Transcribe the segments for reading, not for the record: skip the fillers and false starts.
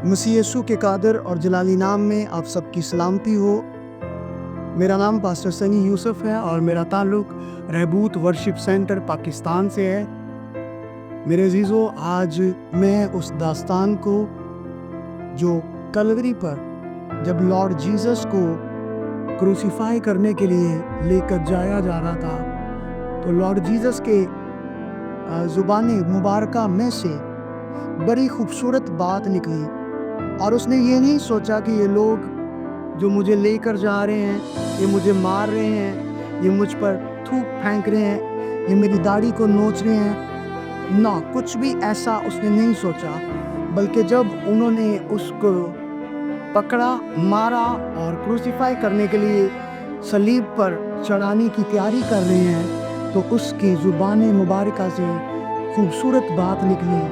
مسیح یسوع کے قادر اور جلالی نام میں آپ سب کی سلامتی ہو۔ میرا نام پاسٹر سنی یوسف ہے اور میرا تعلق رہبوت ورشپ سینٹر پاکستان سے ہے۔ میرے عزیزو، آج میں اس داستان کو جو کلوری پر جب لارڈ جیزس کو کروسیفائی کرنے کے لیے لے کر جایا جا رہا تھا، تو لارڈ جیزس کے زبان مبارکہ میں سے بڑی خوبصورت بات نکلی، اور اس نے یہ نہیں سوچا کہ یہ لوگ جو مجھے لے کر جا رہے ہیں، یہ مجھے مار رہے ہیں، یہ مجھ پر تھوک پھینک رہے ہیں، یہ میری داڑھی کو نوچ رہے ہیں۔ نہ، کچھ بھی ایسا اس نے نہیں سوچا، بلکہ جب انہوں نے اس کو پکڑا، مارا اور کروسیفائی کرنے کے لیے صلیب پر چڑھانے کی تیاری کر رہے ہیں، تو اس کی زبان مبارکہ سے خوبصورت بات نکلی،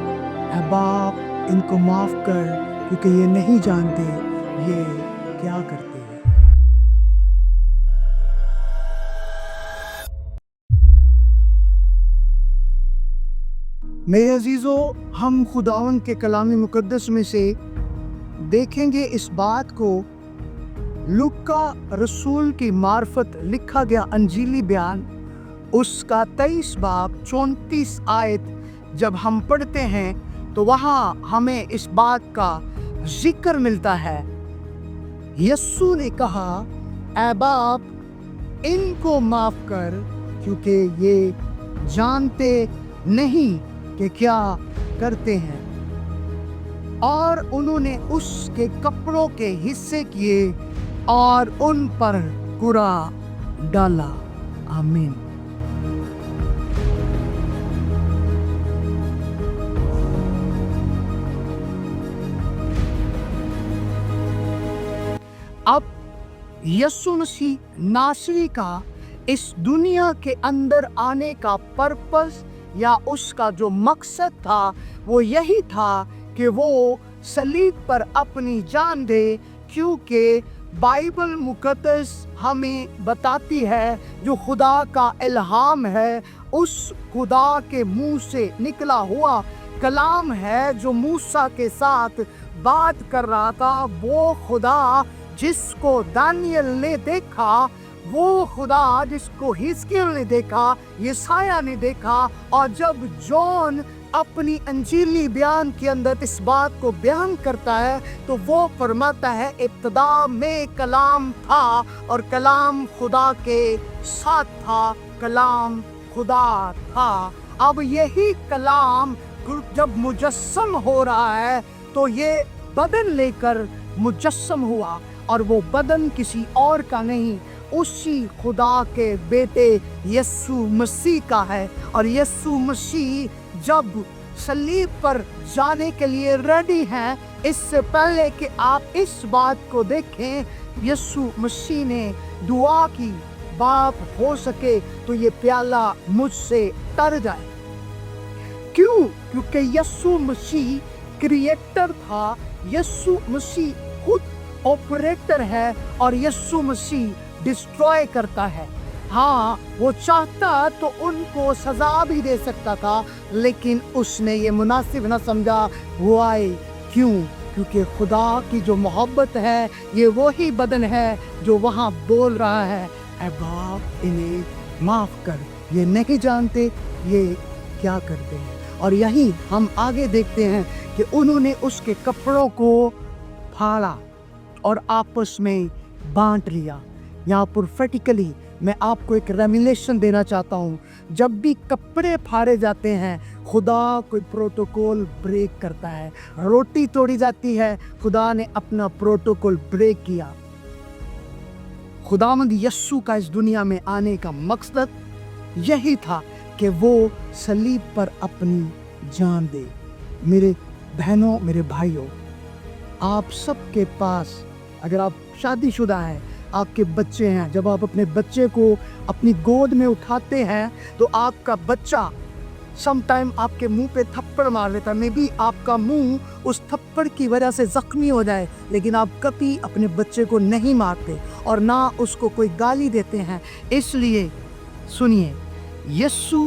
اے باپ ان کو معاف کر، کیونکہ یہ نہیں جانتے یہ کیا کرتے ہیں۔ میرے عزیزو، ہم خداوند کے کلام مقدس میں سے دیکھیں گے اس بات کو۔ لوکا رسول کی معرفت لکھا گیا انجیلی بیان، اس کا 23 باب 34 آیت جب ہم پڑھتے ہیں تو وہاں ہمیں اس بات کا ذکر ملتا ہے۔ یسوع نے کہا، اے باپ ان کو معاف کر، کیونکہ یہ جانتے نہیں کہ کیا کرتے ہیں۔ اور انہوں نے اس کے کپڑوں کے حصے کیے اور ان پر کرا ڈالا۔ آمین۔ اب یسوع مسیح ناصری کا اس دنیا کے اندر آنے کا پرپس یا اس کا جو مقصد تھا وہ یہی تھا کہ وہ صلیب پر اپنی جان دے، کیونکہ بائبل مقدس ہمیں بتاتی ہے جو خدا کا الہام ہے، اس خدا کے منہ سے نکلا ہوا کلام ہے جو موسیٰ کے ساتھ بات کر رہا تھا، وہ خدا جس کو دانیل نے دیکھا، وہ خدا جس کو حزقیل نے دیکھا، یسایہ نے دیکھا، اور جب جون اپنی انجیلی بیان کے اندر اس بات کو بیان کرتا ہے تو وہ فرماتا ہے، ابتدا میں کلام تھا اور کلام خدا کے ساتھ تھا، کلام خدا تھا۔ اب یہی کلام جب مجسم ہو رہا ہے تو یہ بدن لے کر مجسم ہوا، اور وہ بدن کسی اور کا نہیں، اسی خدا کے بیٹے یسوع مسیح کا ہے۔ اور یسوع مسیح جب صلیب پر جانے کے لیے ریڈی ہیں، اس سے پہلے کہ آپ اس بات کو دیکھیں، یسوع مسیح نے دعا کی، باپ ہو سکے تو یہ پیالہ مجھ سے تر جائے۔ کیوں؟ کیونکہ یسوع مسیح کریٹر تھا، یسوع مسیح خود آپریٹر ہے، اور یسوع مسیح ڈسٹروائے کرتا ہے۔ ہاں، وہ چاہتا تو ان کو سزا بھی دے سکتا تھا، لیکن اس نے یہ مناسب نہ سمجھا، وہ آئے۔ کیوں؟ کیونکہ خدا کی جو محبت ہے، یہ وہی بدن ہے جو وہاں بول رہا ہے، اے باپ انہیں معاف کر، یہ نہیں جانتے یہ کیا کرتے ہیں۔ اور یہی ہم آگے دیکھتے ہیں کہ انہوں نے اس کے کپڑوں کو پھاڑا اور آپس میں بانٹ لیا۔ یہاں پروفیٹیکلی میں آپ کو ایک ریویلیشن دینا چاہتا ہوں، جب بھی کپڑے پھاڑے جاتے ہیں، خدا کوئی پروٹوکول بریک کرتا ہے۔ روٹی توڑی جاتی ہے، خدا نے اپنا پروٹوکول بریک کیا۔ خداوند یسوع کا اس دنیا میں آنے کا مقصد یہی تھا کہ وہ صلیب پر اپنی جان دے۔ میرے بہنوں، میرے بھائیوں، آپ سب کے پاس، اگر آپ شادی شدہ ہیں، آپ کے بچے ہیں، جب آپ اپنے بچے کو اپنی گود میں اٹھاتے ہیں تو آپ کا بچہ سم ٹائم آپ کے منہ پہ تھپڑ مار لیتا ہے، میں بھی آپ کا منہ اس تھپڑ کی وجہ سے زخمی ہو جائے، لیکن آپ کبھی اپنے بچے کو نہیں مارتے اور نہ اس کو کوئی گالی دیتے ہیں۔ اس لیے سنیے، یسوع